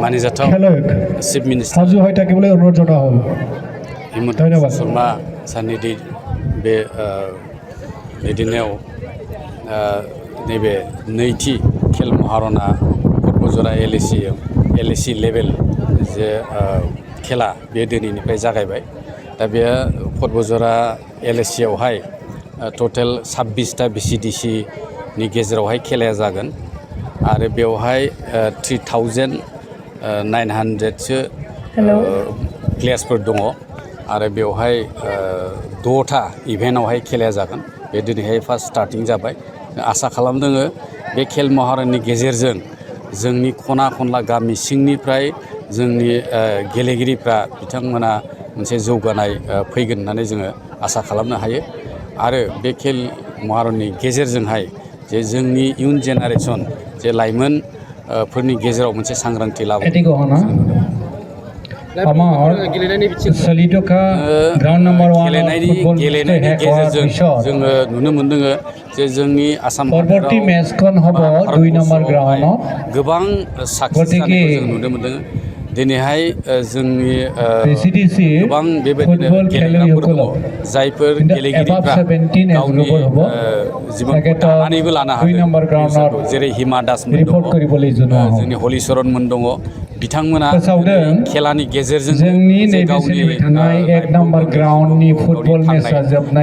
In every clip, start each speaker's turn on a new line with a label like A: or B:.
A: মানিজাতাव chief মিনিষ্টাर Himanta Biswa Sharma सारनि बे दैदेननायाव नैबे नैथि खेल महारना क'क्राझार एलएसि लेभेल जे खेला बे दिनैनिफ्राय जागायबाय दा बे क'क्राझार एलएसियावहाय टटेल 26टा BCDC नि गेजेरावहाय खेलाया जागोन आरो बेवहाय 3900 सो प्लेयार्सफोर दङ आरो बेवहाय 6टा इभेन्टआवहाय खेलाया जागोन बे दिनैहाय फार्स्ट स्टार्टिं जाबाय आसा खालामदों बे खेल महारननि गेजेरजों जोंनि खना खनला गामि सिंनिफ्राय जोंनि गेलेगिरिफ्रा बिथांमोना मोनसे जौगानाय फैगोन होननानै जोङो आसा खालामनो हायो आरो बे खेल महारननि गेजेरजोंहाय जे जोंनि इयुन जेनारेसन जे लाइमोन फोरनि गेजेराव मोनसे सांग्रांथि लाबोनो गेलेनायनि गेजेरजों जोङो नुनो मोनदों जे जोंनि आसाम गोबां साक्सेस जानायखौ जों नुनो मोनदों दिनैहाय जोंनि गोबां बेबायदिनो गेलेग्राफोर दङ जायफोर गेलेगिरिफ्रा गावनि जिबनखौ दानानैबो लानो हादों जेरै हिमा दासमोन दङ जोंनि हलिचरनमोन दङ बिथांमोना खेलानि गेजेरजों जे गावनि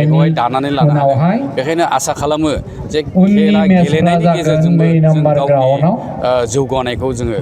A: बेखौहाय दानानै लानो हादों बेखायनो आसा खालामो जे खेला गेलेनायनि गेजेरजोंबो जों गावनि जौगानायखौ जोङो